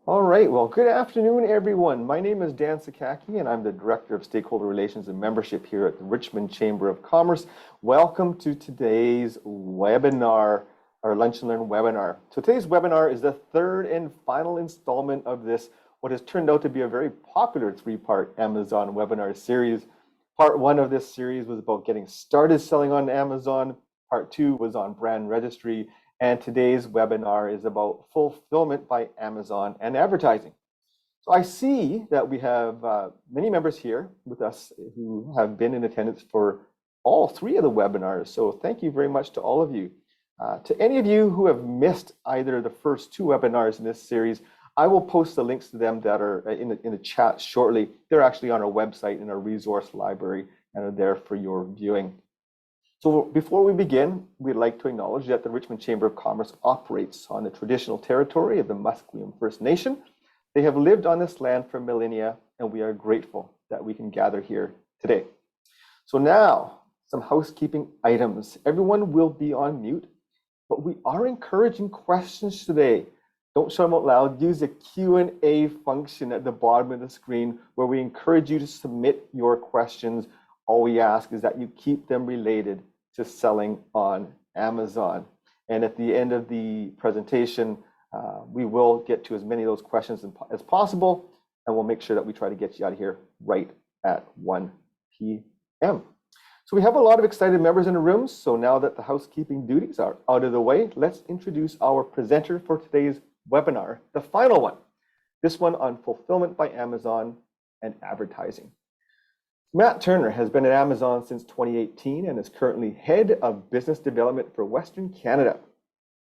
All right, well, good afternoon, everyone. My name is Dan Sakaki, and I'm the Director of Stakeholder Relations and Membership here at the Richmond Chamber of Commerce. Welcome to today's webinar, our Lunch and Learn webinar. So today's webinar is the third and final installment of this, what has turned out to be a very popular three-part Amazon webinar series. Part one of this series was about getting started selling on Amazon. Part two was on brand registry. And today's webinar is about fulfillment by Amazon and advertising. So I see that we have many members here with us who have been in attendance for all three of the webinars. So thank you very much to all of you. To any of you who have missed either of the first two webinars in this series, I will post the links to them that are in the chat shortly. They're actually on our website in our resource library and are there for your viewing. So before we begin, we'd like to acknowledge that the Richmond Chamber of Commerce operates on the traditional territory of the Musqueam First Nation. They have lived on this land for millennia, and we are grateful that we can gather here today. So now, some housekeeping items. Everyone will be on mute, but we are encouraging questions today. Don't shout them out loud. Use the Q&A function at the bottom of the screen where we encourage you to submit your questions. All we ask is that you keep them related to selling on Amazon. And at the end of the presentation, we will get to as many of those questions as possible, and we'll make sure that we try to get you out of here right at 1 p.m. So we have a lot of excited members in the room. So now that the housekeeping duties are out of the way, let's introduce our presenter for today's webinar, the final one. This one on fulfillment by Amazon and advertising. Matt Turner has been at Amazon since 2018 and is currently Head of Business Development for Western Canada.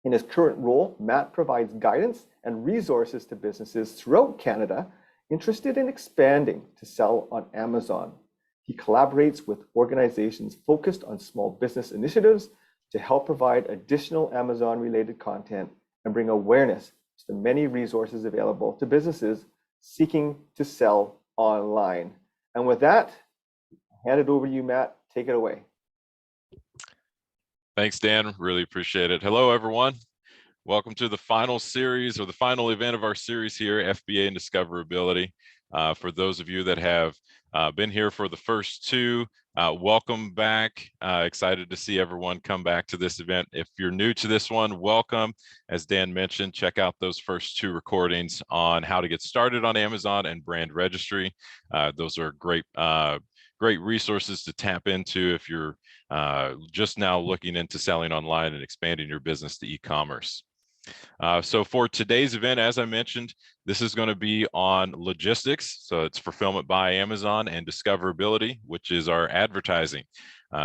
In his current role, Matt provides guidance and resources to businesses throughout Canada interested in expanding to sell on Amazon. He collaborates with organizations focused on small business initiatives to help provide additional Amazon-related content and bring awareness to the many resources available to businesses seeking to sell online. And with that, hand it over to you, Matt. Take it away. Thanks, Dan. Really appreciate it. Hello, everyone. Welcome to the final series or the final event of our series here, FBA and Discoverability. For those of you that have been here for the first two, welcome back. Excited to see everyone come back to this event. If you're new to this one, welcome. As Dan mentioned, check out those first two recordings on how to get started on Amazon and brand registry. Those are great resources to tap into if you're just now looking into selling online and expanding your business to e-commerce. So for today's event, as I mentioned, this is going to be on logistics. So it's fulfillment by Amazon and discoverability, which is our advertising.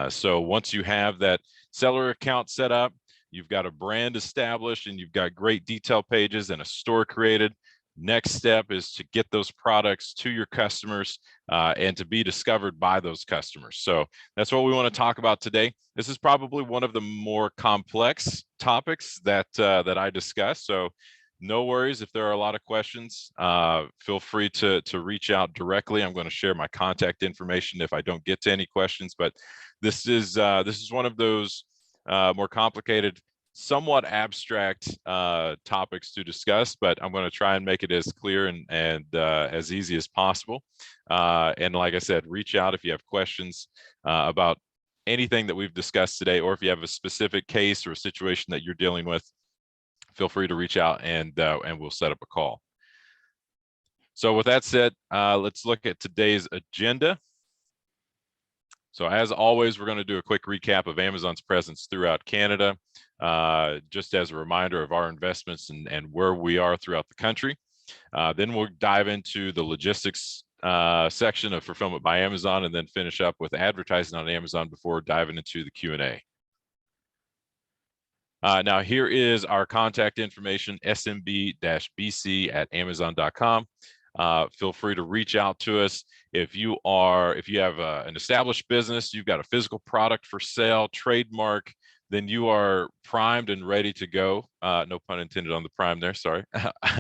So once you have that seller account set up, you've got a brand established and you've got great detail pages and a store created. Next step is to get those products to your customers and to be discovered by those customers. So that's what we want to talk about today. This is probably one of the more complex topics that I discuss. So no worries if there are a lot of questions. Feel free to reach out directly. I'm going to share my contact information if I don't get to any questions. But this is one of those more complicated, somewhat abstract topics to discuss, but I'm going to try and make it as clear and as easy as possible. And like I said, reach out if you have questions about anything that we've discussed today, or if you have a specific case or a situation that you're dealing with, feel free to reach out and we'll set up a call. So with that said, let's look at today's agenda. So as always, we're going to do a quick recap of Amazon's presence throughout Canada, just as a reminder of our investments and where we are throughout the country. Then we'll dive into the logistics section of fulfillment by Amazon, and then finish up with advertising on Amazon before diving into the Q&A. Now here is our contact information, smb-bc@amazon.com. Feel free to reach out to us if you have an established business, you've got a physical product for sale, trademark, then you are primed and ready to go. No pun intended on the prime there, sorry.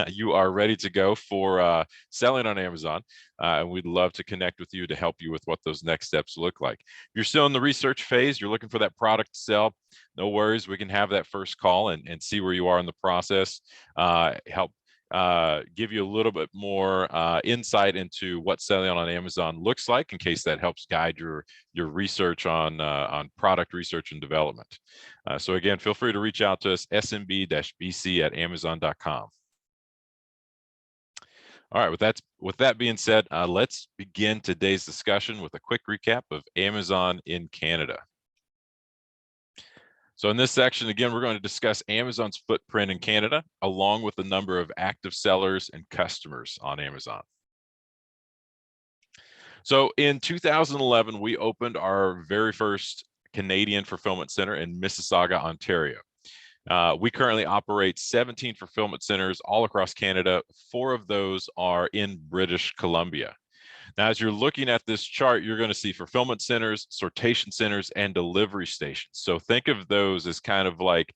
You are ready to go for selling on Amazon. And we'd love to connect with you to help you with what those next steps look like. If you're still in the research phase, you're looking for that product to sell, no worries, we can have that first call and see where you are in the process, help give you a little bit more insight into what selling on Amazon looks like, in case that helps guide your research on product research and development. So again, feel free to reach out to us, smb-bc@amazon.com. All right, with that being said, let's begin today's discussion with a quick recap of Amazon in Canada. So in this section, again, we're going to discuss Amazon's footprint in Canada, along with the number of active sellers and customers on Amazon. So in 2011, we opened our very first Canadian fulfillment center in Mississauga, Ontario. We currently operate 17 fulfillment centers all across Canada. 4 of those are in British Columbia. Now, as you're looking at this chart, you're going to see fulfillment centers, sortation centers, and delivery stations. So think of those as kind of like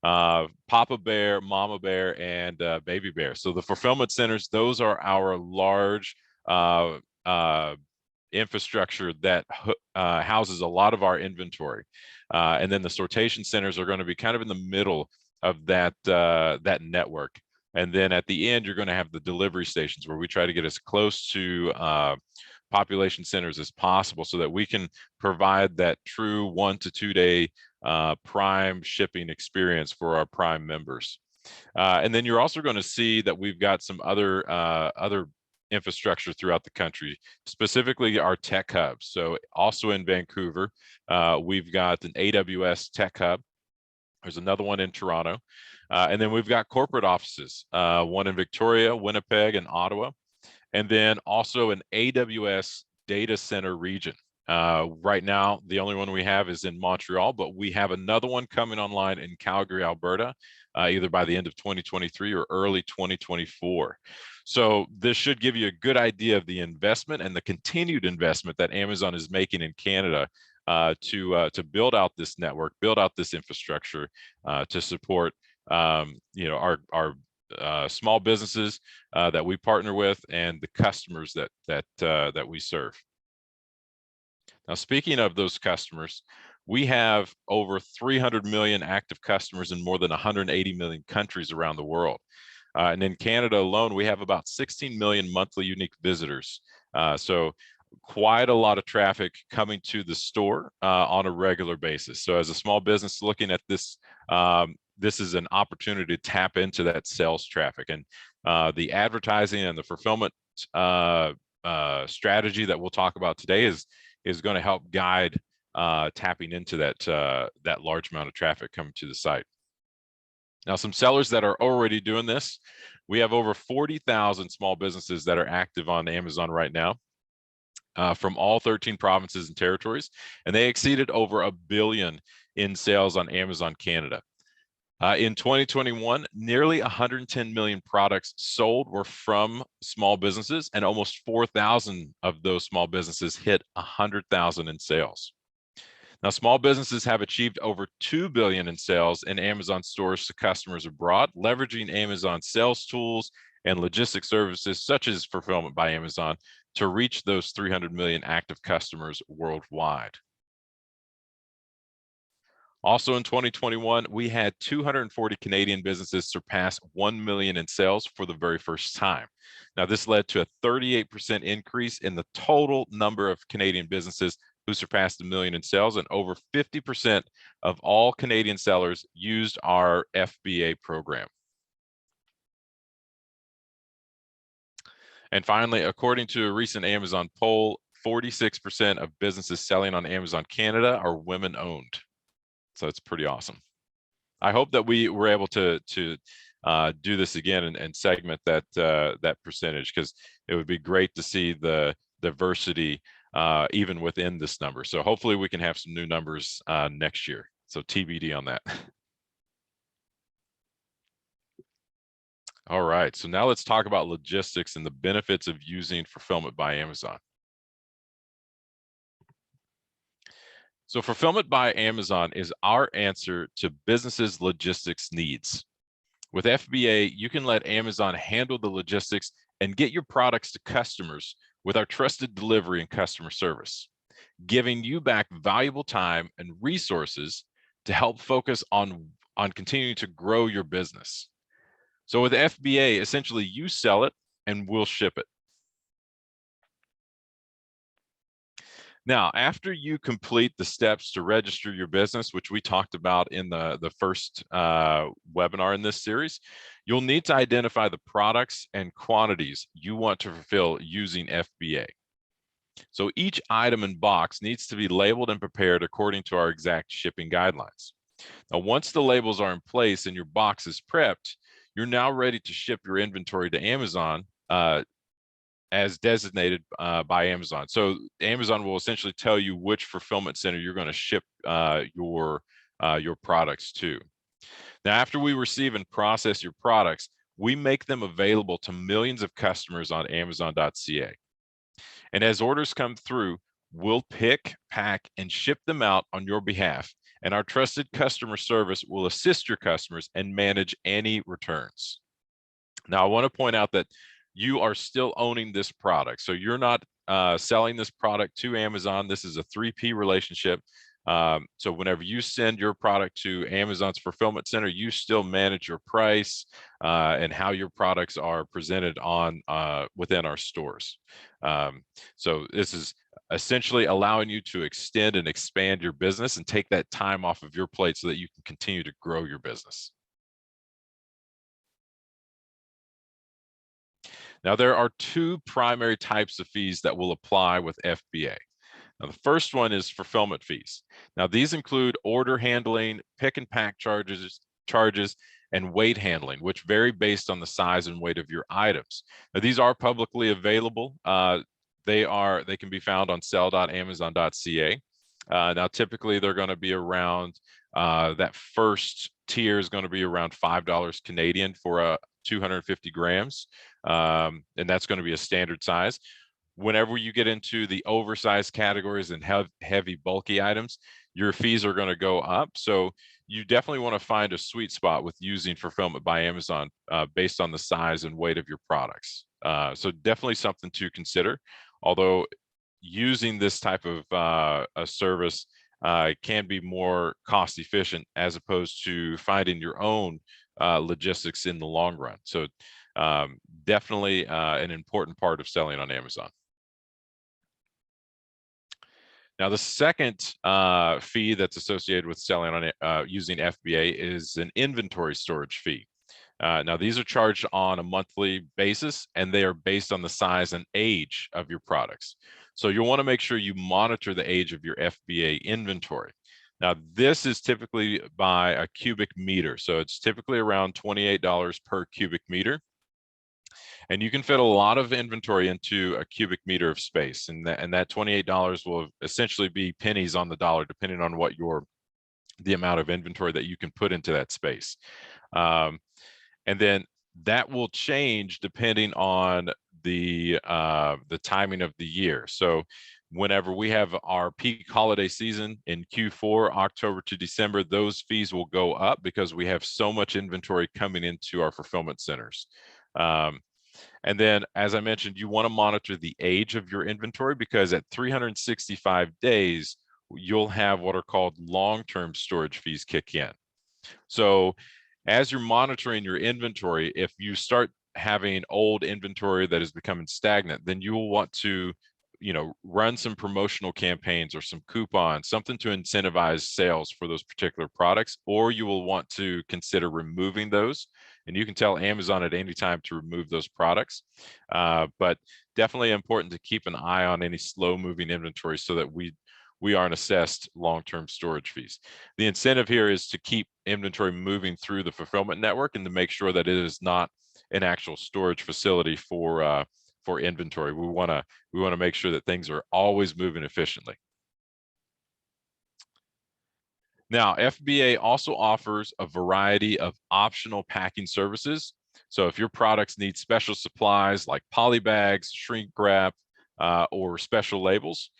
Papa Bear, Mama Bear, and Baby Bear. So the fulfillment centers, those are our large infrastructure that houses a lot of our inventory. And then the sortation centers are going to be kind of in the middle of that network. And then at the end, you're going to have the delivery stations, where we try to get as close to population centers as possible, so that we can provide that true 1 to 2 day Prime shipping experience for our Prime members. And then you're also going to see that we've got some other infrastructure throughout the country, specifically our tech hubs. So also in Vancouver, we've got an AWS tech hub. There's another one in Toronto. And then we've got corporate offices, one in Victoria, Winnipeg, and Ottawa. And then also an AWS data center region. Right now, the only one we have is in Montreal, but we have another one coming online in Calgary, Alberta, either by the end of 2023 or early 2024. So this should give you a good idea of the investment and the continued investment that Amazon is making in Canada to build out this network, build out this infrastructure to support our small businesses that we partner with, and the customers that we serve. Now, speaking of those customers, we have over 300 million active customers in more than 180 million countries around the world. And in Canada alone, we have about 16 million monthly unique visitors. So quite a lot of traffic coming to the store on a regular basis. So as a small business looking at this, this is an opportunity to tap into that sales traffic. And the advertising and the fulfillment strategy that we'll talk about today is going to help guide tapping into that large amount of traffic coming to the site. Now, some sellers that are already doing this, we have over 40,000 small businesses that are active on Amazon right now, from all 13 provinces and territories, and they exceeded over $1 billion in sales on Amazon Canada. In 2021, nearly 110 million products sold were from small businesses, and almost 4,000 of those small businesses hit 100,000 in sales. Now, small businesses have achieved over $2 billion in sales in Amazon stores to customers abroad, leveraging Amazon sales tools and logistics services such as Fulfillment by Amazon to reach those 300 million active customers worldwide. Also in 2021, we had 240 Canadian businesses surpass 1 million in sales for the very first time. Now, this led to a 38% increase in the total number of Canadian businesses who surpassed $1 million in sales, and over 50% of all Canadian sellers used our FBA program. And finally, according to a recent Amazon poll, 46% of businesses selling on Amazon Canada are women-owned. So it's pretty awesome. I hope that we were able to do this again and segment that percentage, because it would be great to see the diversity even within this number. So hopefully we can have some new numbers next year. So TBD on that. All right, so now let's talk about logistics and the benefits of using Fulfillment by Amazon. So Fulfillment by Amazon is our answer to businesses' logistics needs. With FBA, you can let Amazon handle the logistics and get your products to customers with our trusted delivery and customer service, giving you back valuable time and resources to help focus on continuing to grow your business. So with FBA, essentially you sell it and we'll ship it. Now, after you complete the steps to register your business, which we talked about in the first webinar in this series, you'll need to identify the products and quantities you want to fulfill using FBA. So each item and box needs to be labeled and prepared according to our exact shipping guidelines. Now, once the labels are in place and your box is prepped, you're now ready to ship your inventory to Amazon as designated by Amazon. So Amazon will essentially tell you which fulfillment center you're going to ship your products to. Now, after we receive and process your products, we make them available to millions of customers on Amazon.ca. And as orders come through, we'll pick, pack, and ship them out on your behalf. And our trusted customer service will assist your customers and manage any returns. Now, I want to point out that you are still owning this product. So you're not selling this product to Amazon. This is a 3P relationship. So whenever you send your product to Amazon's fulfillment center, you still manage your price and how your products are presented on within our stores. So this is essentially allowing you to extend and expand your business and take that time off of your plate so that you can continue to grow your business. Now, there are two primary types of fees that will apply with FBA. Now, the first one is fulfillment fees. Now, these include order handling, pick and pack charges, and weight handling, which vary based on the size and weight of your items. Now, these are publicly available. They can be found on sell.amazon.ca. Now, typically, they're going to be around, that first tier is going to be around $5 Canadian for 250 grams. And that's going to be a standard size. Whenever you get into the oversized categories and heavy, bulky items, your fees are going to go up. So you definitely want to find a sweet spot with using Fulfillment by Amazon based on the size and weight of your products. So definitely something to consider. Although using this type of a service can be more cost efficient as opposed to finding your own logistics in the long run. So definitely an important part of selling on Amazon. Now, the second fee that's associated with selling on using FBA is an inventory storage fee. Now, these are charged on a monthly basis, and they are based on the size and age of your products. So you'll want to make sure you monitor the age of your FBA inventory. Now, this is typically by a cubic meter. So it's typically around $28 per cubic meter. And you can fit a lot of inventory into a cubic meter of space. And that $28 will essentially be pennies on the dollar, depending on what the amount of inventory that you can put into that space. And then that will change depending on the timing of the year. So whenever we have our peak holiday season in Q4, October to December, those fees will go up because we have so much inventory coming into our fulfillment centers. And then, as I mentioned, you want to monitor the age of your inventory because at 365 days, you'll have what are called long-term storage fees kick in. So as you're monitoring your inventory, if you start having old inventory that is becoming stagnant, then you will want to, run some promotional campaigns or some coupons, something to incentivize sales for those particular products, or you will want to consider removing those. And you can tell Amazon at any time to remove those products. But definitely important to keep an eye on any slow moving inventory so that we aren't assessed long-term storage fees. The incentive here is to keep inventory moving through the fulfillment network and to make sure that it is not an actual storage facility for inventory. We want to make sure that things are always moving efficiently. Now, FBA also offers a variety of optional packing services. So if your products need special supplies like poly bags, shrink wrap, or special labels,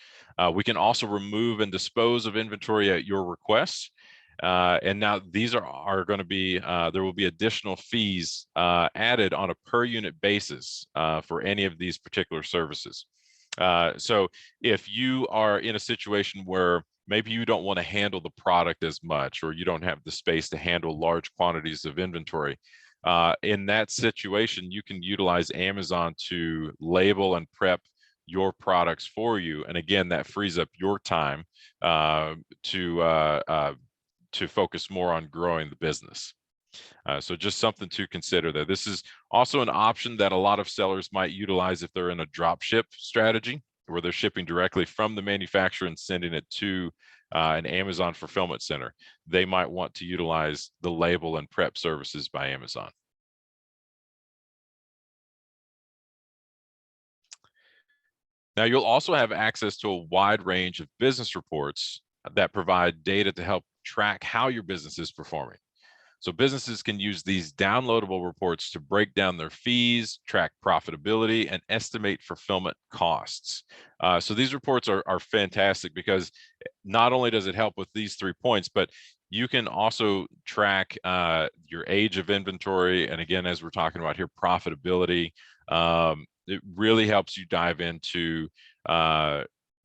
we can also remove and dispose of inventory at your request. And now these are going to be, there will be additional fees added on a per unit basis for any of these particular services. So if you are in a situation where maybe you don't want to handle the product as much, or you don't have the space to handle large quantities of inventory, In that situation, you can utilize Amazon to label and prep your products for you. And again, that frees up your time to focus more on growing the business. So just something to consider there. This is also an option that a lot of sellers might utilize if they're in a drop ship strategy, where they're shipping directly from the manufacturer and sending it to an Amazon fulfillment center. They might want to utilize the label and prep services by Amazon. Now, you'll also have access to a wide range of business reports that provide data to help track how your business is performing. So businesses can use these downloadable reports to break down their fees, track profitability, and estimate fulfillment costs. So these reports are fantastic because not only does it help with these 3 points, but you can also track your age of inventory. And again, as we're talking about here, profitability. It really helps you dive into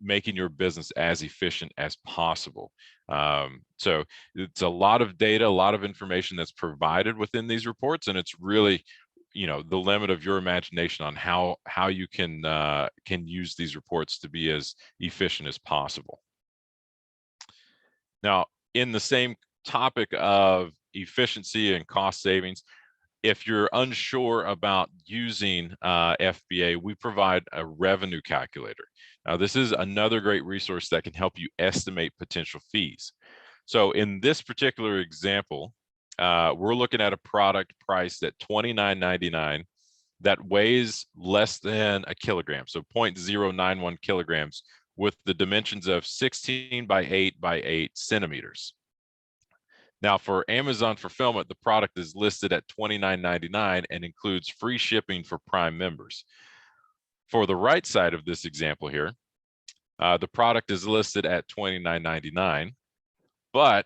making your business as efficient as possible. So it's a lot of data, a lot of information that's provided within these reports, and it's really, the limit of your imagination on how you can use these reports to be as efficient as possible. Now, in the same topic of efficiency and cost savings, if you're unsure about using FBA, we provide a revenue calculator. Now, this is another great resource that can help you estimate potential fees. So in this particular example, we're looking at a product priced at $29.99 that weighs less than a kilogram, so 0.091 kilograms, with the dimensions of 16 by 8 by 8 centimeters. Now, for Amazon fulfillment, the product is listed at $29.99 and includes free shipping for Prime members. For the right side of this example here, the product is listed at $29.99, but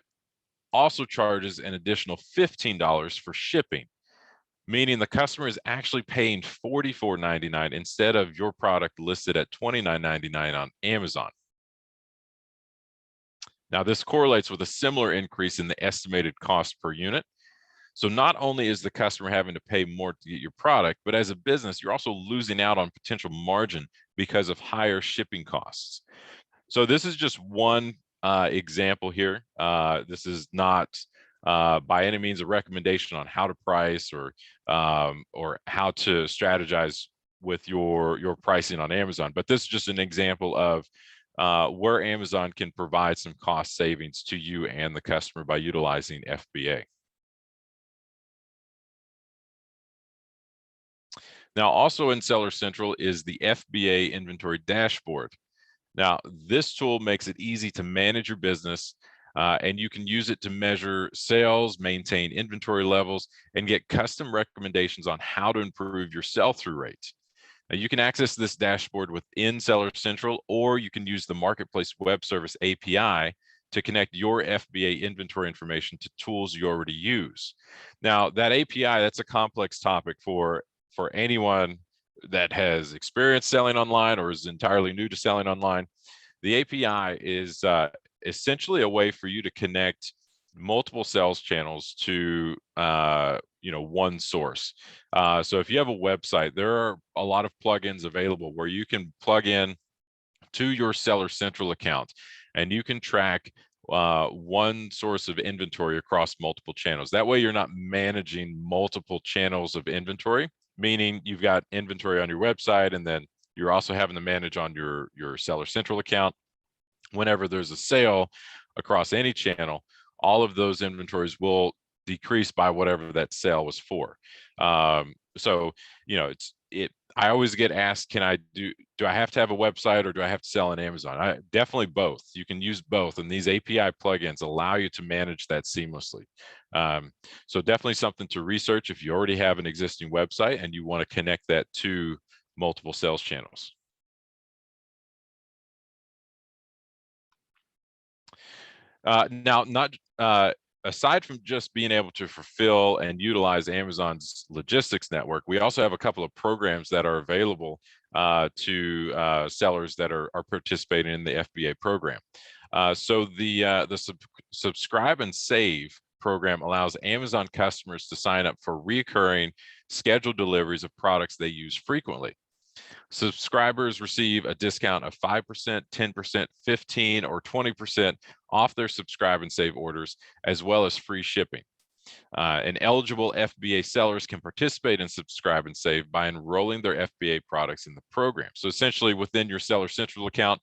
also charges an additional $15 for shipping, meaning the customer is actually paying $44.99 instead of your product listed at $29.99 on Amazon. Now, this correlates with a similar increase in the estimated cost per unit. So not only is the customer having to pay more to get your product, but as a business, you're also losing out on potential margin because of higher shipping costs. So this is just one example here. This is not by any means a recommendation on how to price or how to strategize with your pricing on Amazon, but this is just an example of where Amazon can provide some cost savings to you and the customer by utilizing FBA. Now, also in Seller Central is the FBA Inventory Dashboard. Now, this tool makes it easy to manage your business, and you can use it to measure sales, maintain inventory levels, and get custom recommendations on how to improve your sell-through rate. Now, you can access this dashboard within Seller Central, or you can use the Marketplace Web Service API to connect your FBA inventory information to tools you already use. Now, that API, that's a complex topic for anyone that has experience selling online or is entirely new to selling online. The API is essentially a way for you to connect multiple sales channels to one source. So if you have a website, there are a lot of plugins available where you can plug in to your Seller Central account, and you can track one source of inventory across multiple channels. That way you're not managing multiple channels of inventory, meaning you've got inventory on your website and then you're also having to manage on your Seller Central account. Whenever there's a sale across any channel, all of those inventories will decrease by whatever that sale was for. So, I always get asked, do I have to have a website or do I have to sell on Amazon? Definitely both. You can use both, and these API plugins allow you to manage that seamlessly. So definitely something to research if you already have an existing website and you want to connect that to multiple sales channels. Aside from just being able to fulfill and utilize Amazon's logistics network, we also have a couple of programs that are available to sellers that are participating in the FBA program. So the Subscribe and Save program allows Amazon customers to sign up for recurring scheduled deliveries of products they use frequently. Subscribers receive a discount of 5%, 10%, 15, or 20% off their subscribe and save orders, as well as free shipping. And eligible FBA sellers can participate in subscribe and save by enrolling their FBA products in the program. So essentially within your Seller Central account,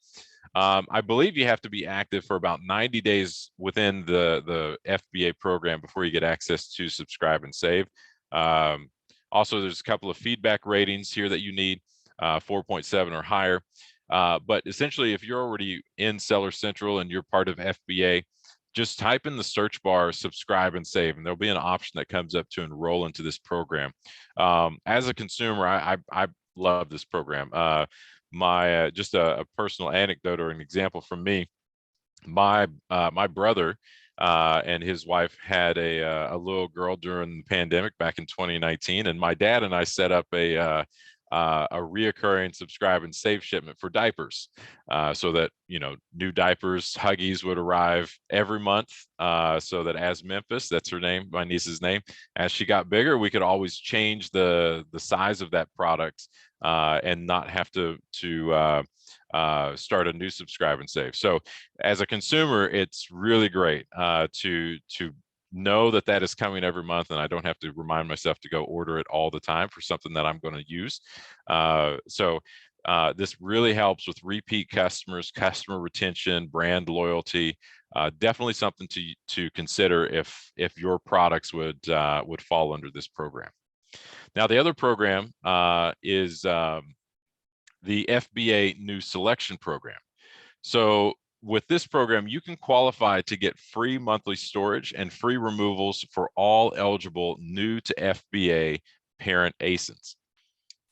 I believe you have to be active for about 90 days within the FBA program before you get access to subscribe and save. Also, there's a couple of feedback ratings here that you need, 4.7 or higher. But essentially, if you're already in Seller Central and you're part of FBA, just type in the search bar subscribe and save, and there'll be an option that comes up to enroll into this program. As a consumer, I love this program. Just a personal anecdote or an example from me. My brother and his wife had a little girl during the pandemic back in 2019, and my dad and I set up a reoccurring subscribe and save shipment for diapers, so that new diapers, Huggies would arrive every month, so that as Memphis, that's her name, my niece's name, as she got bigger, we could always change the size of that product and not have to start a new subscribe and save. So as a consumer, it's really great to know that that is coming every month, and I don't have to remind myself to go order it all the time for something that I'm going to use. This really helps with repeat customers, customer retention, brand loyalty. Definitely something to consider if your products would fall under this program. Now, the other program is the FBA New Selection Program. So with this program, you can qualify to get free monthly storage and free removals for all eligible new to FBA parent ASINs.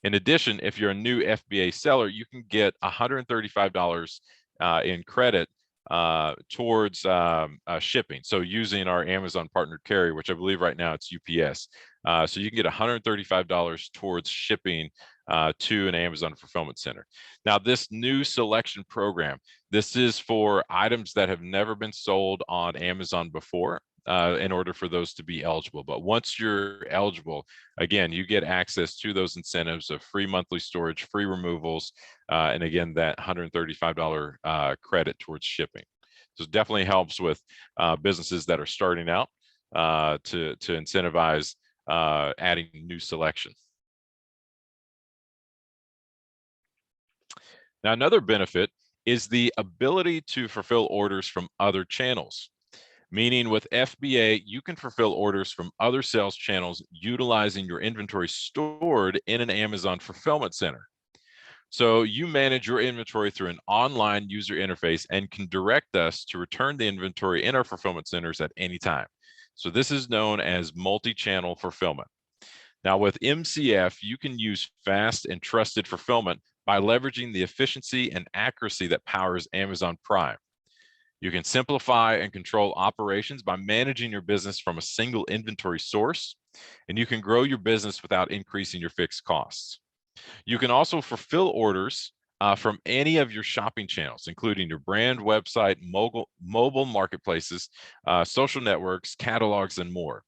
In addition, if you're a new FBA seller, you can get $135 in credit towards shipping. So using our Amazon partnered carrier, which I believe right now it's UPS. So you can get $135 towards shipping to an Amazon fulfillment center. Now, this new selection program, this is for items that have never been sold on Amazon before, in order for those to be eligible. But once you're eligible, again, you get access to those incentives of free monthly storage, free removals, and again, that $135 credit towards shipping. So it definitely helps with businesses that are starting out to incentivize adding new selection. Now, another benefit is the ability to fulfill orders from other channels. Meaning with FBA, you can fulfill orders from other sales channels utilizing your inventory stored in an Amazon fulfillment center. So you manage your inventory through an online user interface and can direct us to return the inventory in our fulfillment centers at any time. So this is known as multi-channel fulfillment. Now with MCF, you can use fast and trusted fulfillment by leveraging the efficiency and accuracy that powers Amazon Prime. You can simplify and control operations by managing your business from a single inventory source, and you can grow your business without increasing your fixed costs. You can also fulfill orders from any of your shopping channels, including your brand website, mobile marketplaces, social networks, catalogs, and more.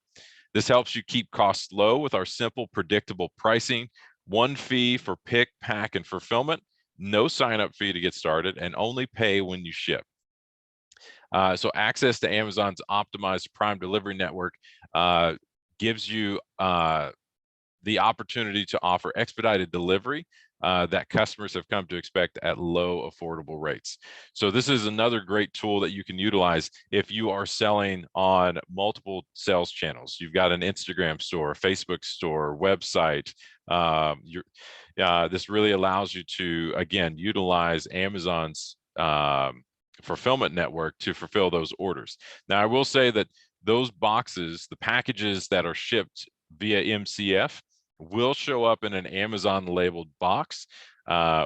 This helps you keep costs low with our simple, predictable pricing, one fee for pick, pack, and fulfillment, no sign-up fee to get started, and only pay when you ship. So access to Amazon's optimized Prime delivery network gives you the opportunity to offer expedited delivery that customers have come to expect at low, affordable rates. So this is another great tool that you can utilize if you are selling on multiple sales channels. You've got an Instagram store, a Facebook store, website. This really allows you to, again, utilize Amazon's fulfillment network to fulfill those orders. Now, I will say that those boxes, the packages that are shipped via MCF, will show up in an Amazon labeled box.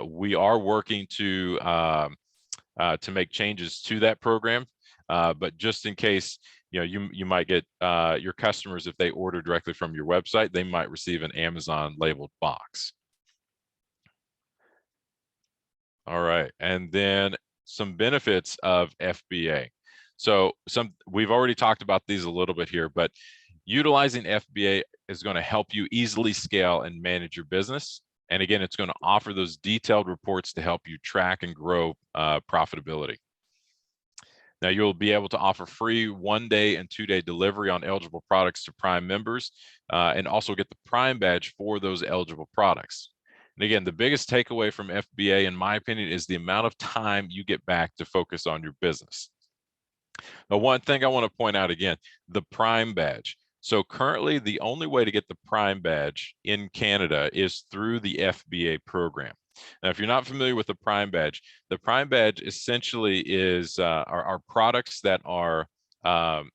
We are working to make changes to that program, but just in case, you might get your customers, if they order directly from your website, they might receive an Amazon labeled box. All right, and then some benefits of FBA. So we've already talked about these a little bit here, but utilizing FBA is going to help you easily scale and manage your business. And again, it's going to offer those detailed reports to help you track and grow profitability. Now, you'll be able to offer free 1-day and 2-day delivery on eligible products to Prime members, and also get the Prime badge for those eligible products. And again, the biggest takeaway from FBA, in my opinion, is the amount of time you get back to focus on your business. Now, one thing I want to point out again, the Prime badge. So currently, the only way to get the Prime badge in Canada is through the FBA program. Now, if you're not familiar with the Prime badge essentially is our products that are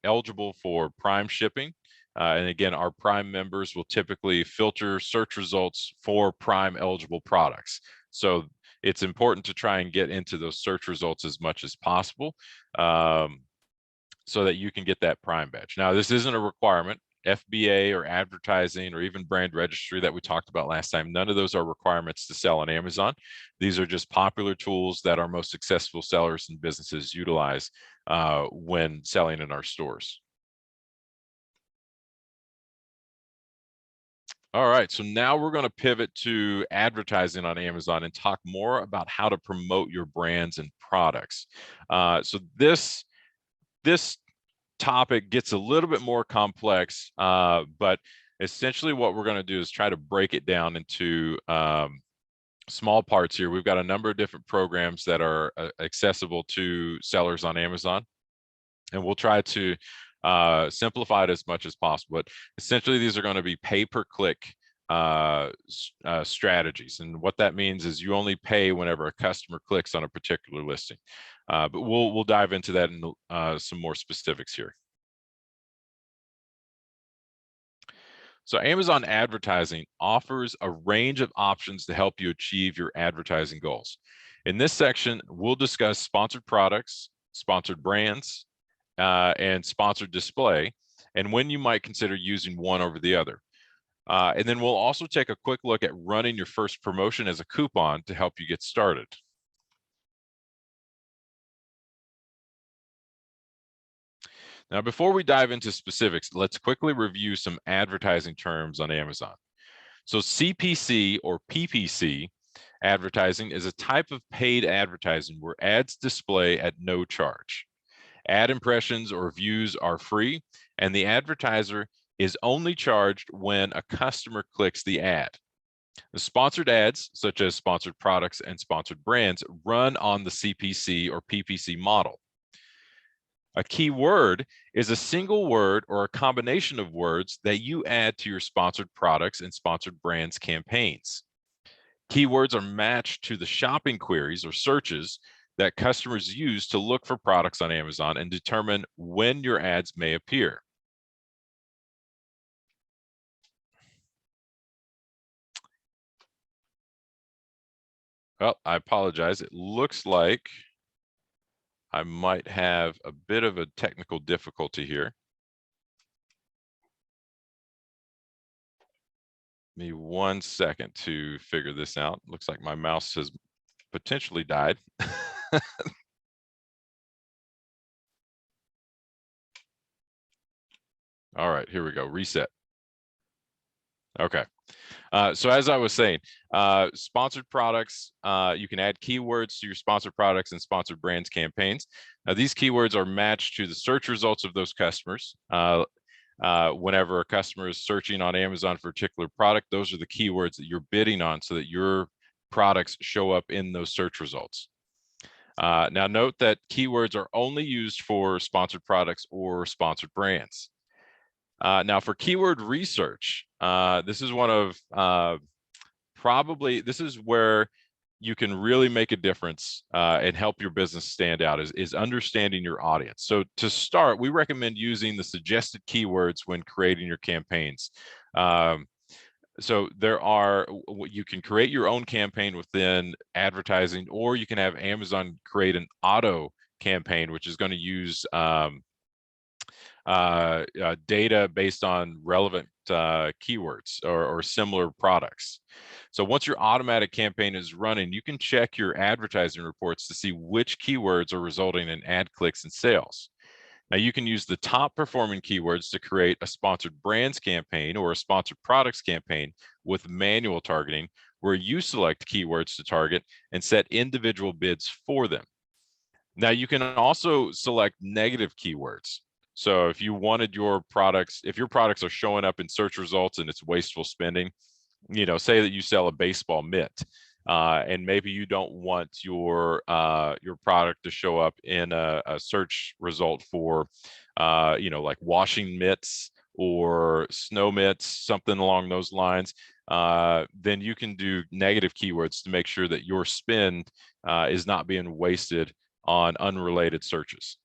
eligible for Prime shipping. And again, our Prime members will typically filter search results for Prime eligible products. So it's important to try and get into those search results as much as possible, so that you can get that Prime badge. Now, this isn't a requirement. FBA or advertising or even brand registry that we talked about last time, none of those are requirements to sell on Amazon. These are just popular tools that our most successful sellers and businesses utilize when selling in our stores. All right, so now we're going to pivot to advertising on Amazon and talk more about how to promote your brands and products. So this topic gets a little bit more complex, but essentially what we're going to do is try to break it down into small parts here. We've got a number of different programs that are accessible to sellers on Amazon, and we'll try to simplify it as much as possible. But essentially, these are going to be pay-per-click strategies, and what that means is you only pay whenever a customer clicks on a particular listing. But we'll dive into that in some more specifics here. So Amazon advertising offers a range of options to help you achieve your advertising goals. In this section, we'll discuss sponsored products, sponsored brands, and sponsored display, and when you might consider using one over the other. And then we'll also take a quick look at running your first promotion as a coupon to help you get started. Now, before we dive into specifics, let's quickly review some advertising terms on Amazon. So CPC or PPC advertising is a type of paid advertising where ads display at no charge. Ad impressions or views are free, and the advertiser is only charged when a customer clicks the ad. The sponsored ads, such as sponsored products and sponsored brands, run on the CPC or PPC model. A keyword is a single word or a combination of words that you add to your sponsored products and sponsored brands campaigns. Keywords are matched to the shopping queries or searches that customers use to look for products on Amazon and determine when your ads may appear. Well, I apologize. It looks like I might have a bit of a technical difficulty here. Give me 1 second to figure this out. Looks like my mouse has potentially died. All right, here we go. Reset. Okay. So as I was saying, sponsored products, you can add keywords to your sponsored products and sponsored brands campaigns. Now, these keywords are matched to the search results of those customers. Whenever a customer is searching on Amazon for a particular product, those are the keywords that you're bidding on so that your products show up in those search results. Now, note that keywords are only used for sponsored products or sponsored brands. Now, for keyword research, this is one of this is where you can really make a difference and help your business stand out is understanding your audience. So to start, we recommend using the suggested keywords when creating your campaigns. So you can create your own campaign within advertising, or you can have Amazon create an auto campaign, which is going to use data based on relevant keywords or similar products. So once your automatic campaign is running, you can check your advertising reports to see which keywords are resulting in ad clicks and sales. Now you can use the top performing keywords to create a sponsored brands campaign or a sponsored products campaign with manual targeting, where you select keywords to target and set individual bids for them. Now you can also select negative keywords. So if you wanted your products, if your products are showing up in search results and it's wasteful spending, say that you sell a baseball mitt, and maybe you don't want your product to show up in a search result for, like washing mitts or snow mitts, something along those lines. Then you can do negative keywords to make sure that your spend is not being wasted on unrelated searches.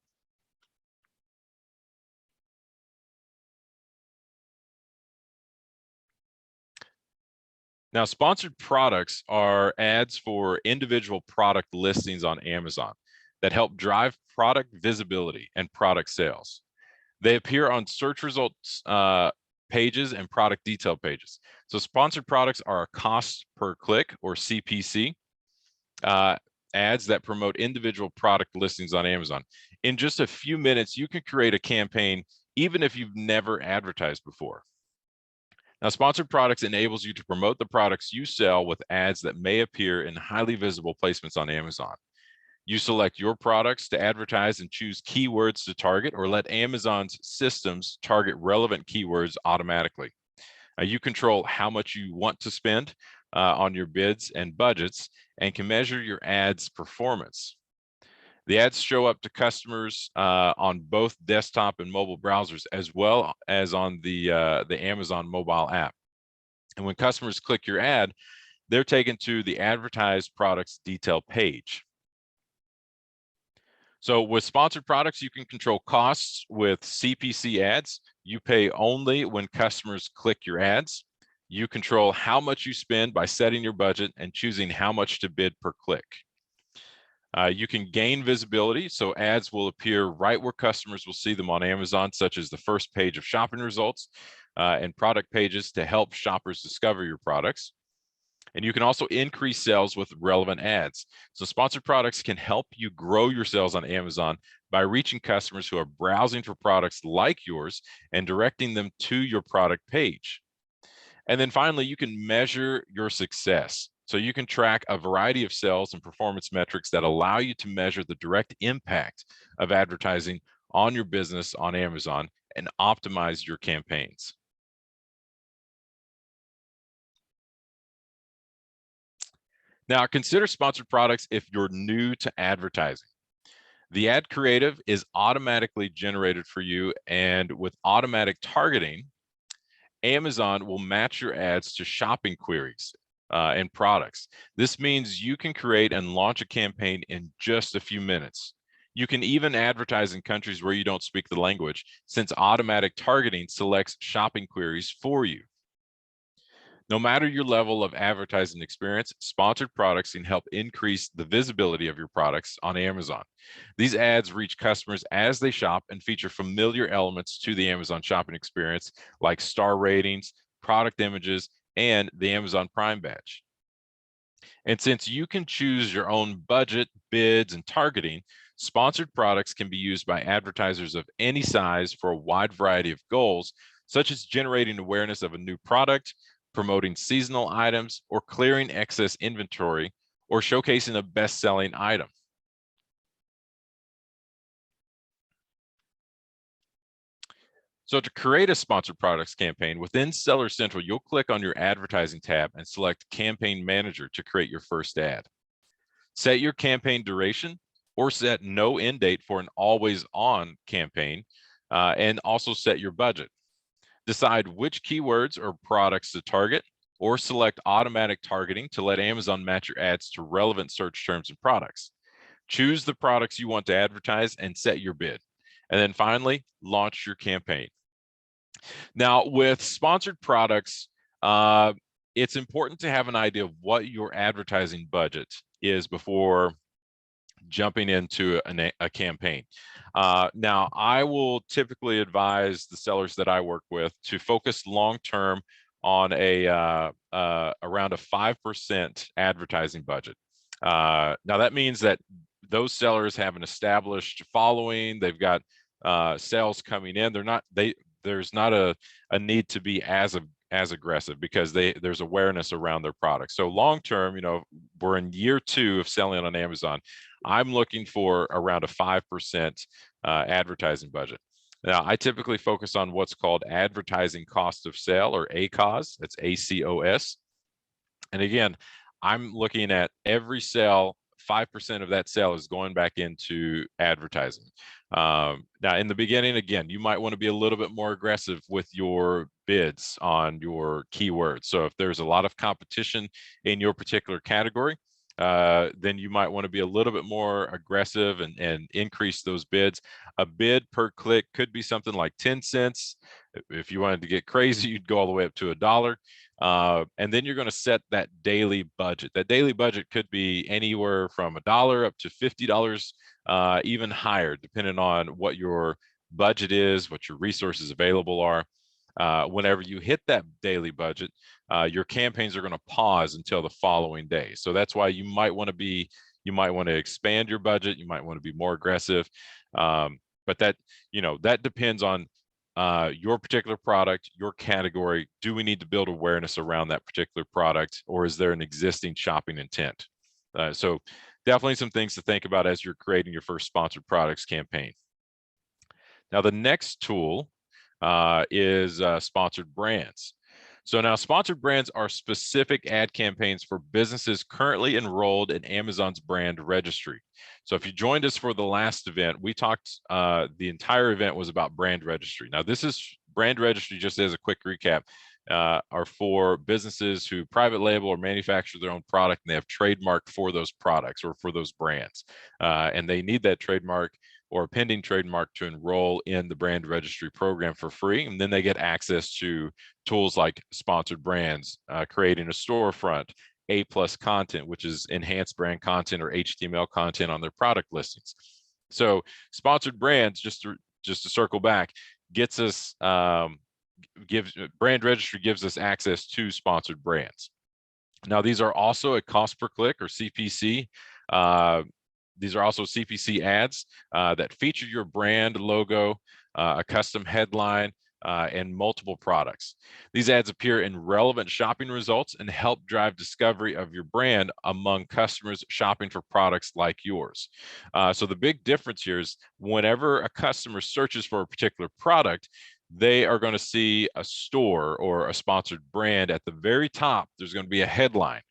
Now, sponsored products are ads for individual product listings on Amazon that help drive product visibility and product sales. They appear on search results pages and product detail pages. So sponsored products are a cost per click, or CPC, ads that promote individual product listings on Amazon. In just a few minutes, you can create a campaign even if you've never advertised before. Now, sponsored products enables you to promote the products you sell with ads that may appear in highly visible placements on Amazon. You select your products to advertise and choose keywords to target, or let Amazon's systems target relevant keywords automatically. You control how much you want to spend on your bids and budgets, and can measure your ads' performance. The ads show up to customers on both desktop and mobile browsers, as well as on the Amazon mobile app. And when customers click your ad, they're taken to the advertised products detail page. So with sponsored products, you can control costs with CPC ads. You pay only when customers click your ads. You control how much you spend by setting your budget and choosing how much to bid per click. You can gain visibility, so ads will appear right where customers will see them on Amazon, such as the first page of shopping results and product pages to help shoppers discover your products. And you can also increase sales with relevant ads. So sponsored products can help you grow your sales on Amazon by reaching customers who are browsing for products like yours and directing them to your product page. And then finally, you can measure your success. So you can track a variety of sales and performance metrics that allow you to measure the direct impact of advertising on your business on Amazon and optimize your campaigns. Now, consider sponsored products if you're new to advertising. The ad creative is automatically generated for you, and with automatic targeting, Amazon will match your ads to shopping queries and products. This means you can create and launch a campaign in just a few minutes. You can even advertise in countries where you don't speak the language, since automatic targeting selects shopping queries for you. No matter your level of advertising experience, sponsored products can help increase the visibility of your products on Amazon. These ads reach customers as they shop and feature familiar elements to the Amazon shopping experience, like star ratings, product images, and the Amazon Prime badge. And since you can choose your own budget, bids, and targeting, sponsored products can be used by advertisers of any size for a wide variety of goals, such as generating awareness of a new product, promoting seasonal items, or clearing excess inventory, or showcasing a best-selling item. So to create a sponsored products campaign within Seller Central, you'll click on your advertising tab and select Campaign Manager to create your first ad. Set your campaign duration, or set no end date for an always-on campaign, and also set your budget. Decide which keywords or products to target, or select automatic targeting to let Amazon match your ads to relevant search terms and products. Choose the products you want to advertise and set your bid. And then finally, launch your campaign. Now, with sponsored products, it's important to have an idea of what your advertising budget is before jumping into a campaign. Now, I will typically advise the sellers that I work with to focus long-term on around a 5% advertising budget. Now, that means that those sellers have an established following. They've got sales coming in, there's not a need to be as aggressive because there's awareness around their product. So long term, we're in year 2 of selling on Amazon. I'm looking for around a 5% advertising budget. Now, I typically focus on what's called advertising cost of sale, or ACOS. That's ACOS. And again, I'm looking at every sale, 5% of that sale is going back into advertising. Now, in the beginning, again, you might want to be a little bit more aggressive with your bids on your keywords. So if there's a lot of competition in your particular category, then you might want to be a little bit more aggressive and increase those bids. A bid per click could be something like 10 cents. If you wanted to get crazy, you'd go all the way up to $1. And then you're going to set that daily budget. That daily budget could be anywhere from $1 up to $50, even higher, depending on what your budget is, what your resources available are. Whenever you hit that daily budget, your campaigns are going to pause until the following day. So that's why you might want to expand your budget. You might want to be more aggressive. But that depends on your particular product, your category. Do we need to build awareness around that particular product, or is there an existing shopping intent? So definitely some things to think about as you're creating your first sponsored products campaign. Now, the next tool is sponsored brands. So now sponsored brands are specific ad campaigns for businesses currently enrolled in Amazon's brand registry. So if you joined us for the last event, we talked, the entire event was about brand registry. Now this is brand registry, just as a quick recap, are for businesses who private label or manufacture their own product, and they have trademark for those products or for those brands. And they need that trademark or a pending trademark to enroll in the brand registry program for free. And then they get access to tools like sponsored brands, creating a storefront, A+ content, which is enhanced brand content or HTML content on their product listings. So sponsored brands, just to circle back, gets us, brand registry gives us access to sponsored brands. Now, these are also a cost per click, or CPC. These are also CPC ads that feature your brand logo, a custom headline, and multiple products. These ads appear in relevant shopping results and help drive discovery of your brand among customers shopping for products like yours. So the big difference here is whenever a customer searches for a particular product, they are going to see a store or a sponsored brand at the very top. There's going to be a headline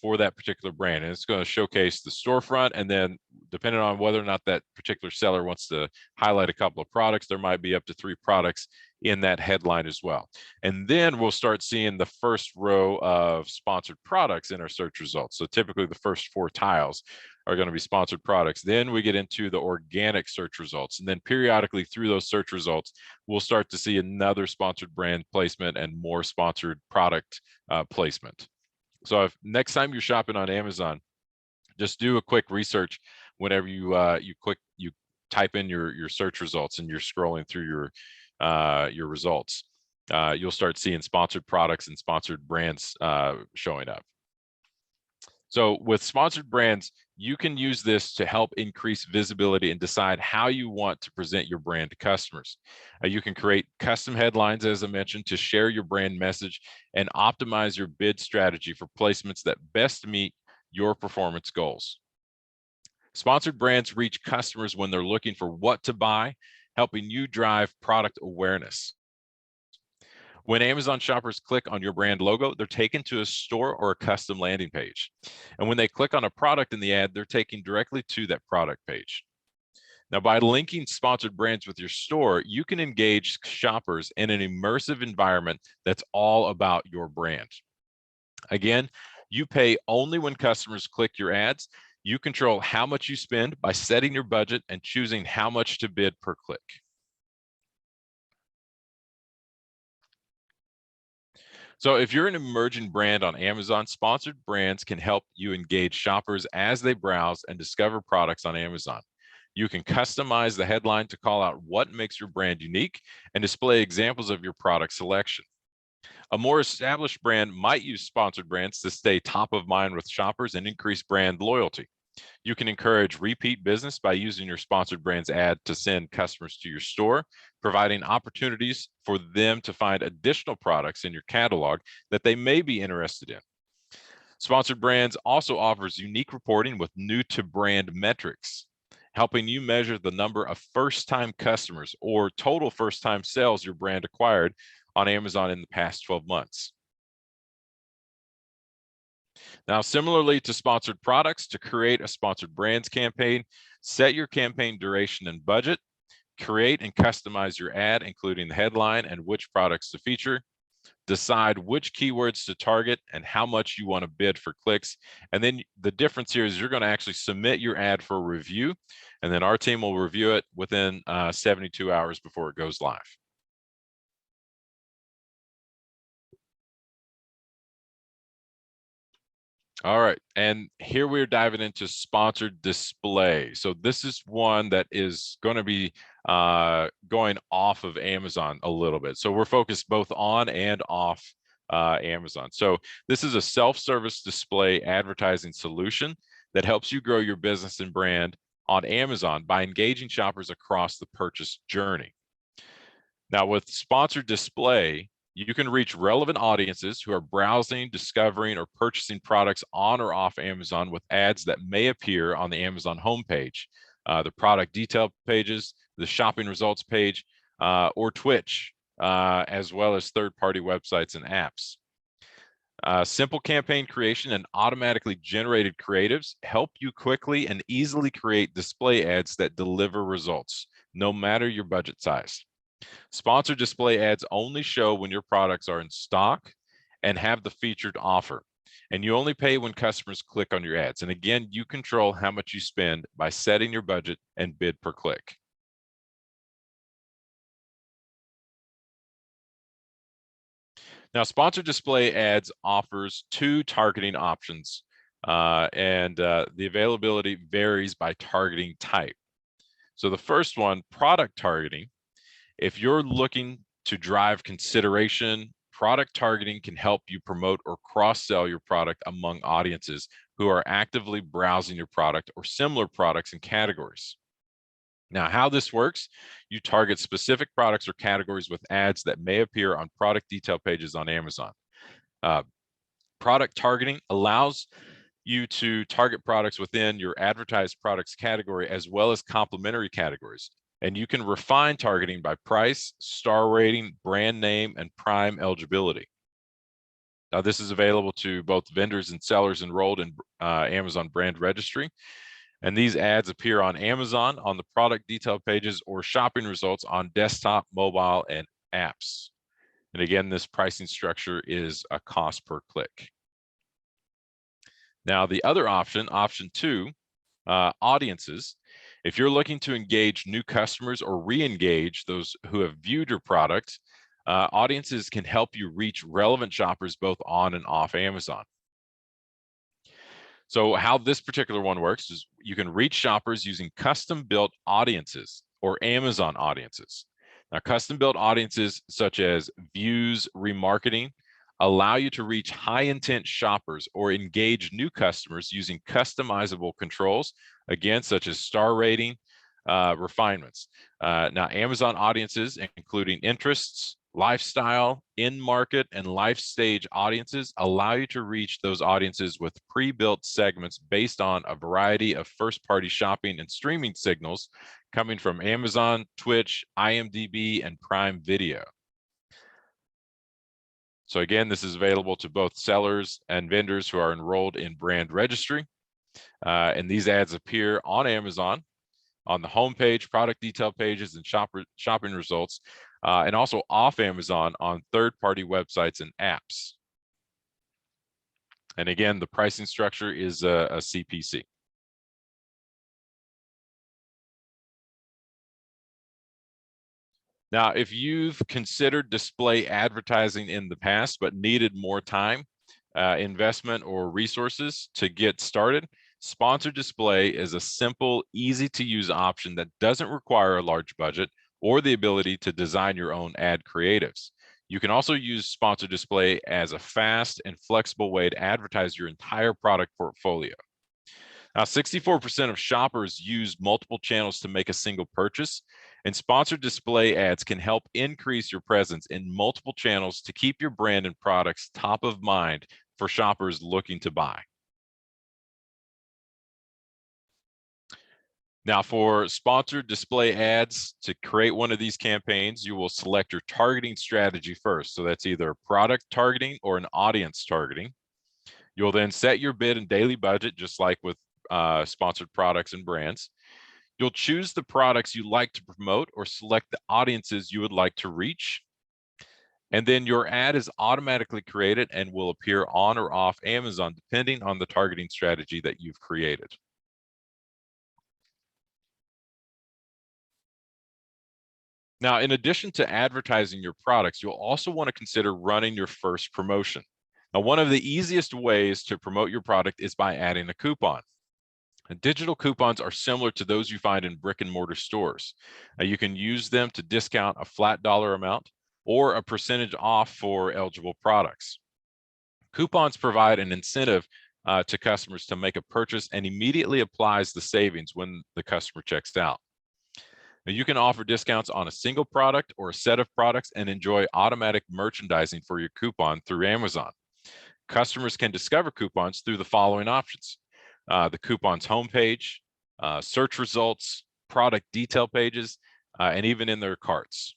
for that particular brand, and it's going to showcase the storefront. And then depending on whether or not that particular seller wants to highlight a couple of products, there might be up to 3 products in that headline as well. And then we'll start seeing the first row of sponsored products in our search results. So typically the first 4 tiles are going to be sponsored products. Then we get into the organic search results, and then periodically through those search results, we'll start to see another sponsored brand placement and more sponsored product placement. So if next time you're shopping on Amazon, just do a quick research whenever you type in your search results and you're scrolling through your results. You'll start seeing sponsored products and sponsored brands showing up. So with sponsored brands, you can use this to help increase visibility and decide how you want to present your brand to customers. You can create custom headlines, as I mentioned, to share your brand message and optimize your bid strategy for placements that best meet your performance goals. Sponsored brands reach customers when they're looking for what to buy, helping you drive product awareness. When Amazon shoppers click on your brand logo, they're taken to a store or a custom landing page. And when they click on a product in the ad, they're taken directly to that product page. Now, by linking sponsored brands with your store, you can engage shoppers in an immersive environment that's all about your brand. Again, you pay only when customers click your ads. You control how much you spend by setting your budget and choosing how much to bid per click. So if you're an emerging brand on Amazon, sponsored brands can help you engage shoppers as they browse and discover products on Amazon. You can customize the headline to call out what makes your brand unique and display examples of your product selection. A more established brand might use sponsored brands to stay top of mind with shoppers and increase brand loyalty. You can encourage repeat business by using your sponsored brands ad to send customers to your store, providing opportunities for them to find additional products in your catalog that they may be interested in. Sponsored brands also offers unique reporting with new to brand metrics, helping you measure the number of first-time customers or total first-time sales your brand acquired on Amazon in the past 12 months. Now, similarly to sponsored products, to create a sponsored brands campaign, set your campaign duration and budget, create and customize your ad, including the headline and which products to feature, decide which keywords to target and how much you want to bid for clicks. And then the difference here is you're going to actually submit your ad for review, and then our team will review it within 72 hours before it goes live. All right, and here we're diving into sponsored display. So this is one that is going to be going off of Amazon a little bit. So we're focused both on and off Amazon. So this is a self-service display advertising solution that helps you grow your business and brand on Amazon by engaging shoppers across the purchase journey. Now, with sponsored display, you can reach relevant audiences who are browsing, discovering, or purchasing products on or off Amazon with ads that may appear on the Amazon homepage, the product detail pages, the shopping results page, or Twitch, as well as third-party websites and apps. Simple campaign creation and automatically generated creatives help you quickly and easily create display ads that deliver results, no matter your budget size. Sponsored display ads only show when your products are in stock and have the featured offer. And you only pay when customers click on your ads. And again, you control how much you spend by setting your budget and bid per click. Now, sponsored display ads offers two targeting options, and the availability varies by targeting type. So the first one, product targeting. If you're looking to drive consideration, product targeting can help you promote or cross-sell your product among audiences who are actively browsing your product or similar products and categories. Now, how this works, you target specific products or categories with ads that may appear on product detail pages on Amazon. Product targeting allows you to target products within your advertised products category as well as complementary categories. And you can refine targeting by price, star rating, brand name, and Prime eligibility. Now, this is available to both vendors and sellers enrolled in Amazon Brand Registry. And these ads appear on Amazon on the product detail pages or shopping results on desktop, mobile, and apps. And again, this pricing structure is a cost per click. Now, the other option, option two, audiences. If you're looking to engage new customers or re-engage those who have viewed your product, audiences can help you reach relevant shoppers both on and off Amazon. So how this particular one works is you can reach shoppers using custom-built audiences or Amazon audiences. Now, custom-built audiences such as views, remarketing, allow you to reach high-intent shoppers or engage new customers using customizable controls, again, such as star rating, refinements. Now, Amazon audiences, including interests, lifestyle, in-market, and life stage audiences, allow you to reach those audiences with pre-built segments based on a variety of first-party shopping and streaming signals coming from Amazon, Twitch, IMDb, and Prime Video. So again, this is available to both sellers and vendors who are enrolled in Brand Registry. And these ads appear on Amazon, on the homepage, product detail pages, and shopping results, and also off Amazon on third-party websites and apps. And again, the pricing structure is a CPC. Now, if you've considered display advertising in the past but needed more time, investment, or resources to get started, sponsored display is a simple, easy-to-use option that doesn't require a large budget or the ability to design your own ad creatives. You can also use sponsored display as a fast and flexible way to advertise your entire product portfolio. Now, 64% of shoppers use multiple channels to make a single purchase, and sponsored display ads can help increase your presence in multiple channels to keep your brand and products top of mind for shoppers looking to buy. Now, for sponsored display ads, to create one of these campaigns, you will select your targeting strategy first. So that's either product targeting or an audience targeting. You'll then set your bid and daily budget, just like with sponsored products and brands. You'll choose the products you like to promote or select the audiences you would like to reach. And then your ad is automatically created and will appear on or off Amazon, depending on the targeting strategy that you've created. Now, in addition to advertising your products, you'll also want to consider running your first promotion. Now, one of the easiest ways to promote your product is by adding a coupon. And digital coupons are similar to those you find in brick and mortar stores. Now, you can use them to discount a flat dollar amount or a percentage off for eligible products. Coupons provide an incentive to customers to make a purchase and immediately applies the savings when the customer checks out. Now, you can offer discounts on a single product or a set of products and enjoy automatic merchandising for your coupon through Amazon. Customers can discover coupons through the following options: the coupon's homepage, search results, product detail pages, and even in their carts.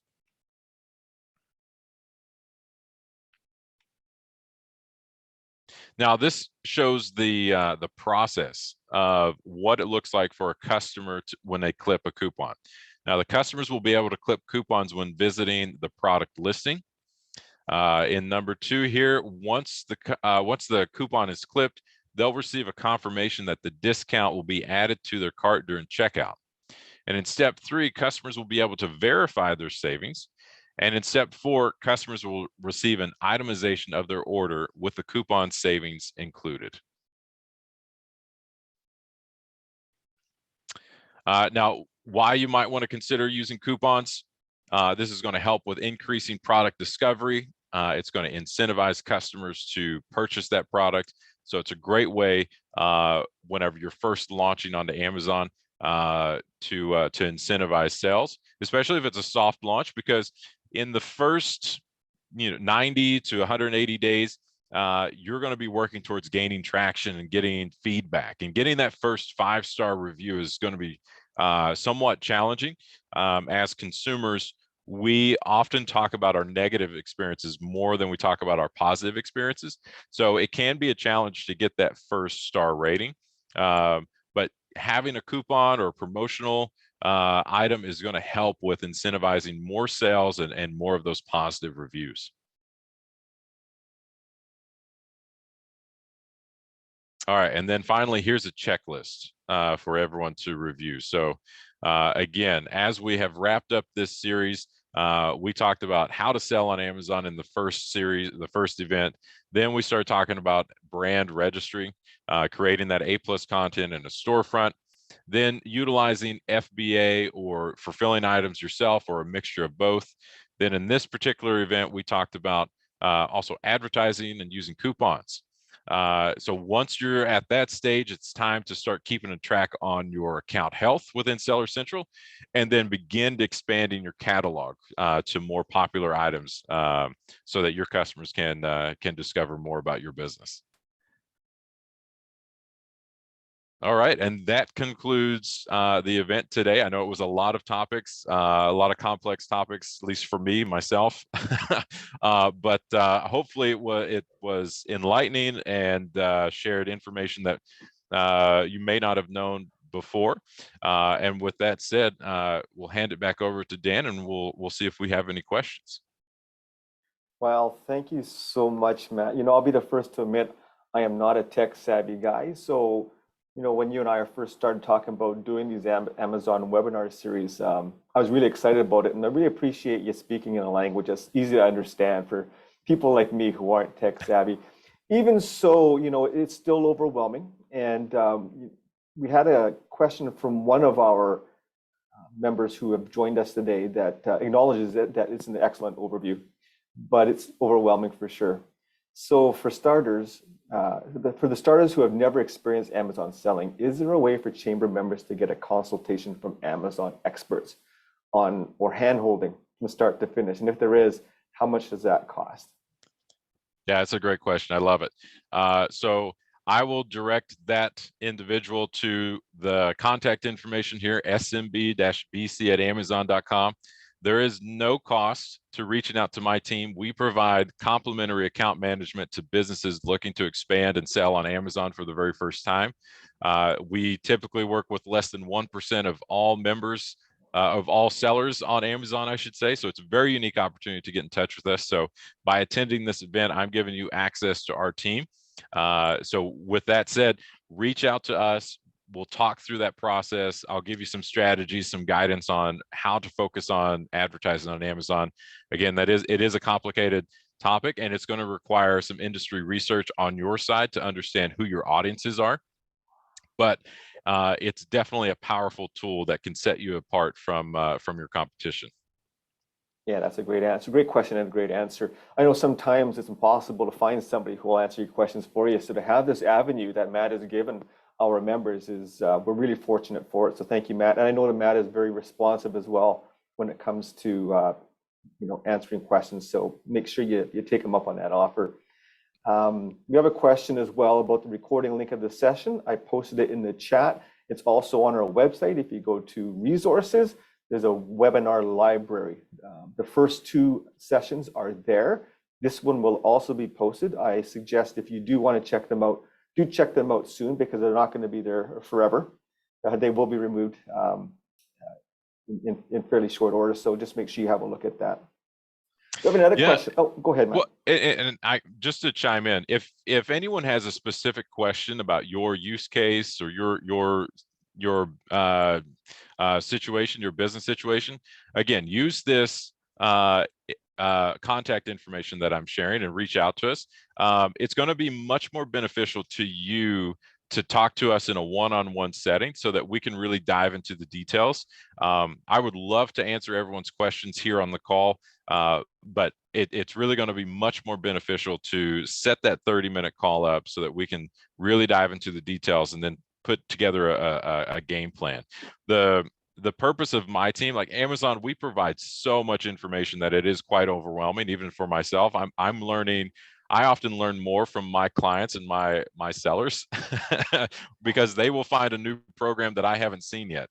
Now, this shows the process of what it looks like for a customer when they clip a coupon. Now, the customers will be able to clip coupons when visiting the product listing. In number 2 here, once the coupon is clipped, they'll receive a confirmation that the discount will be added to their cart during checkout. And in step 3, customers will be able to verify their savings. And in step 4, customers will receive an itemization of their order with the coupon savings included. Now, why you might want to consider using coupons. This is going to help with increasing product discovery. It's going to incentivize customers to purchase that product. So it's a great way whenever you're first launching onto Amazon to incentivize sales, especially if it's a soft launch, because in the first 90 to 180 days, you're going to be working towards gaining traction and getting feedback, and getting that first 5-star review is going to be somewhat challenging. As consumers, we often talk about our negative experiences more than we talk about our positive experiences. So it can be a challenge to get that first star rating. But having a coupon or a promotional item is going to help with incentivizing more sales and more of those positive reviews. All right, and then finally, here's a checklist for everyone to review. So again, as we have wrapped up this series, we talked about how to sell on Amazon in the first series, the first event. Then we started talking about brand registry, creating that A+ content in a storefront, then utilizing FBA or fulfilling items yourself or a mixture of both. Then in this particular event, we talked about also advertising and using coupons. So once you're at that stage, it's time to start keeping a track on your account health within Seller Central, and then begin expanding your catalog to more popular items so that your customers can discover more about your business. All right, and that concludes the event today. I know it was a lot of topics, a lot of complex topics, at least for me, myself. But hopefully it was enlightening and shared information that you may not have known before. And with that said, we'll hand it back over to Dan, and we'll see if we have any questions. Well, thank you so much, Matt. I'll be the first to admit I am not a tech savvy guy. So when you and I first started talking about doing these Amazon webinar series, I was really excited about it. And I really appreciate you speaking in a language that's easy to understand for people like me who aren't tech savvy. Even so, it's still overwhelming. And we had a question from one of our members who have joined us today that acknowledges that it's an excellent overview, but it's overwhelming for sure. So for starters, for the starters who have never experienced Amazon selling, is there a way for chamber members to get a consultation from Amazon experts on or hand-holding from start to finish? And if there is, how much does that cost? Yeah, it's a great question. I love it. So I will direct that individual to the contact information here, smb-bc@amazon.com. There is no cost to reaching out to my team. We provide complimentary account management to businesses looking to expand and sell on Amazon for the very first time. We typically work with less than 1% of all members, of all sellers on Amazon, I should say. So it's a very unique opportunity to get in touch with us. So by attending this event, I'm giving you access to our team. So with that said, reach out to us. We'll talk through that process. I'll give you some strategies, some guidance on how to focus on advertising on Amazon. Again, it is a complicated topic, and it's going to require some industry research on your side to understand who your audiences are. But it's definitely a powerful tool that can set you apart from your competition. Yeah, that's a great answer. Great question and a great answer. I know sometimes it's impossible to find somebody who will answer your questions for you. So to have this avenue that Matt has given our members is, we're really fortunate for it. So thank you, Matt. And I know that Matt is very responsive as well when it comes to answering questions. So make sure you take him up on that offer. We have a question as well about the recording link of the session. I posted it in the chat. It's also on our website. If you go to resources, there's a webinar library. The first two sessions are there. This one will also be posted. I suggest if you do want to check them out, do check them out soon because they're not going to be there forever. They will be removed in fairly short order. So just make sure you have a look at that. You have another question? Oh, go ahead, Matt. Well, and I just to chime in, if anyone has a specific question about your use case or your situation, your business situation, again, use this contact information that I'm sharing and reach out to us. It's going to be much more beneficial to you to talk to us in a one-on-one setting so that we can really dive into the details. I would love to answer everyone's questions here on the call, but it's really going to be much more beneficial to set that 30-minute call up so that we can really dive into the details and then put together a game plan. The purpose of my team, like Amazon, we provide so much information that it is quite overwhelming, even for myself. I'm learning. I often learn more from my clients and my sellers because they will find a new program that I haven't seen yet.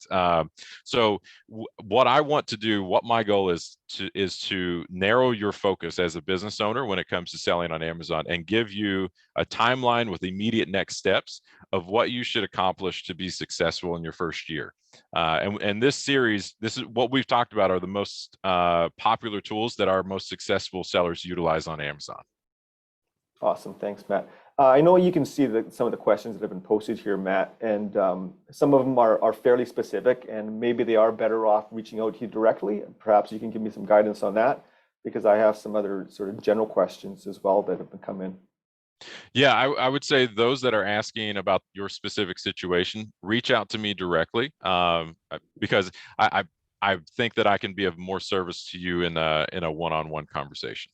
So what I want to do, what my goal is to narrow your focus as a business owner when it comes to selling on Amazon and give you a timeline with immediate next steps of what you should accomplish to be successful in your first year. And this series, this is what we've talked about are the most popular tools that our most successful sellers utilize on Amazon. Awesome. Thanks, Matt. I know you can see some of the questions that have been posted here, Matt, and some of them are fairly specific, and maybe they are better off reaching out to you directly. Perhaps you can give me some guidance on that, because I have some other sort of general questions as well that have been come in. Yeah, I would say those that are asking about your specific situation, reach out to me directly, because I think that I can be of more service to you in a one-on-one conversation.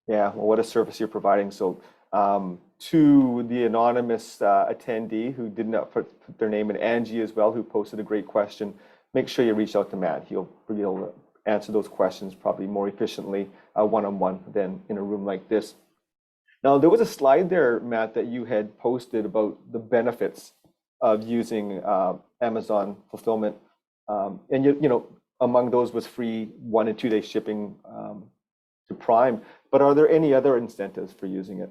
Yeah, well, what a service you're providing. So to the anonymous attendee who did not put their name, and Angie as well, who posted a great question, make sure you reach out to Matt. He'll answer those questions probably more efficiently one-on-one than in a room like this. Now, there was a slide there, Matt, that you had posted about the benefits of using Amazon fulfillment. And you know, among those was free 1 and 2 day shipping to Prime. But are there any other incentives for using it?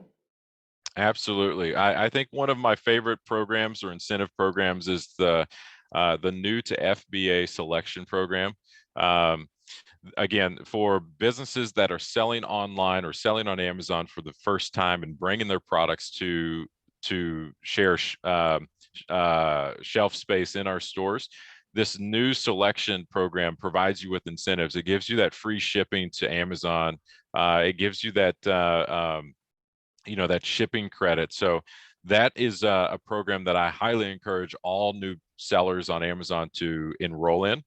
Absolutely. I think one of my favorite programs or incentive programs is the new to FBA selection program. Again, for businesses that are selling online or selling on Amazon for the first time and bringing their products to share shelf space in our stores, this new selection program provides you with incentives. It gives you that free shipping to Amazon. It gives you that that shipping credit. So that is a program that I highly encourage all new sellers on Amazon to enroll in,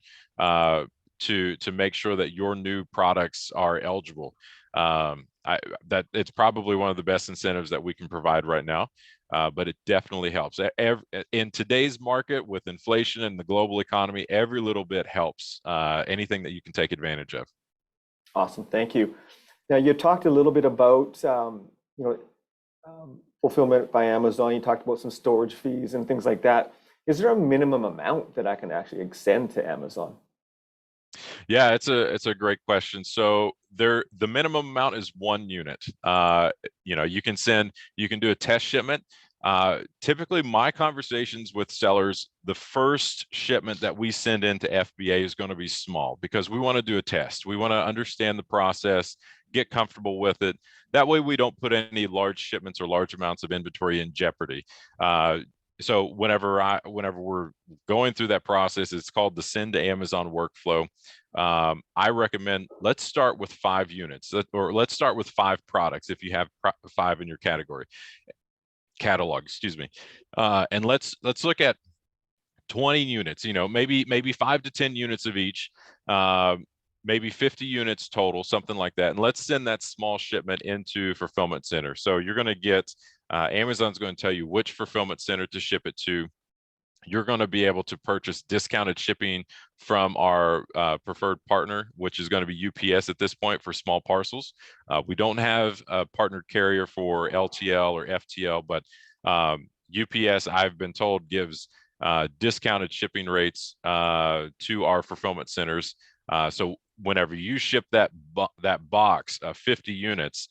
to make sure that your new products are eligible. That it's probably one of the best incentives that we can provide right now. but it definitely helps. In today's market with inflation and the global economy, every little bit helps. Anything that you can take advantage of. Awesome, thank you. Now, you talked a little bit about fulfillment by Amazon. You talked about some storage fees and things like that. Is there a minimum amount that I can actually send to Amazon? Yeah, it's a great question. So the minimum amount is 1 unit. You can do a test shipment. Typically, my conversations with sellers, the first shipment that we send into FBA is going to be small because we want to do a test. We want to understand the process, get comfortable with it. That way, we don't put any large shipments or large amounts of inventory in jeopardy. So whenever we're going through that process, it's called the send to Amazon workflow. I recommend let's start with 5 units, or let's start with 5 products if you have 5 in your catalog, excuse me. And let's look at 20 units, maybe 5 to 10 units of each, maybe 50 units total, something like that. And let's send that small shipment into fulfillment center. So you're going to get, Amazon's going to tell you which fulfillment center to ship it to. You're going to be able to purchase discounted shipping from our preferred partner, which is going to be UPS at this point for small parcels. We don't have a partnered carrier for LTL or FTL, but UPS, I've been told, gives discounted shipping rates to our fulfillment centers. So whenever you ship that box of 50 units,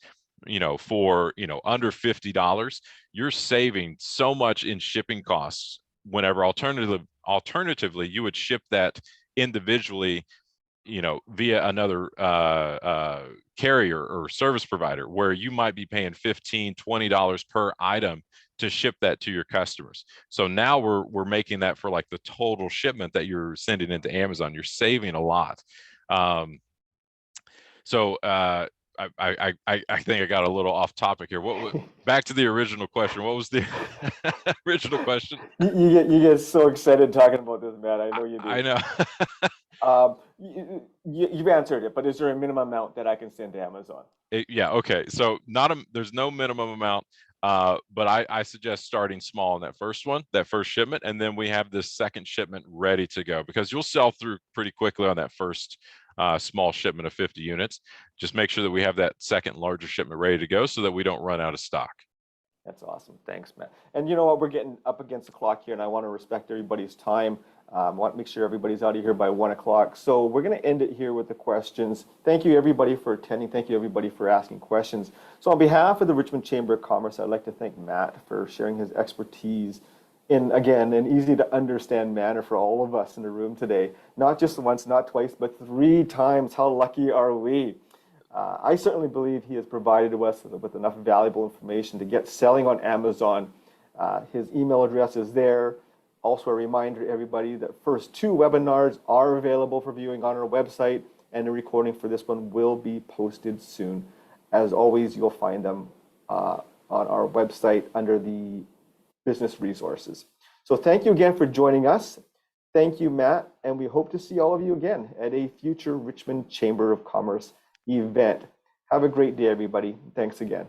for under $50, you're saving so much in shipping costs. Whenever alternatively, you would ship that individually, via another carrier or service provider, where you might be paying $15, $20 per item to ship that to your customers. So now we're making that for like the total shipment that you're sending into Amazon. You're saving a lot. I think I got a little off topic here. Back to the original question. What was the original question? You get so excited talking about this, Matt. I know you do. I know. You've answered it, but is there a minimum amount that I can send to Amazon? Yeah. Okay. So there's no minimum amount, but I suggest starting small in that first shipment, and then we have this second shipment ready to go, because you'll sell through pretty quickly on that first small shipment of 50 units. Just make sure that we have that second larger shipment ready to go so that we don't run out of stock. That's awesome. Thanks, Matt. And you know what? We're getting up against the clock here, and I want to respect everybody's time. I want to make sure everybody's out of here by 1 o'clock. So we're going to end it here with the questions. Thank you, everybody, for attending. Thank you, everybody, for asking questions. So on behalf of the Richmond Chamber of Commerce, I'd like to thank Matt for sharing his expertise in, again, an easy to understand manner for all of us in the room today. Not just once, not twice, but 3 times. How lucky are we? I certainly believe he has provided us with enough valuable information to get selling on Amazon. His email address is there. Also, a reminder to everybody that first 2 webinars are available for viewing on our website, and the recording for this one will be posted soon. As always, you'll find them on our website under the business resources. So thank you again for joining us. Thank you, Matt, and we hope to see all of you again at a future Richmond Chamber of Commerce event. Have a great day, everybody. Thanks again.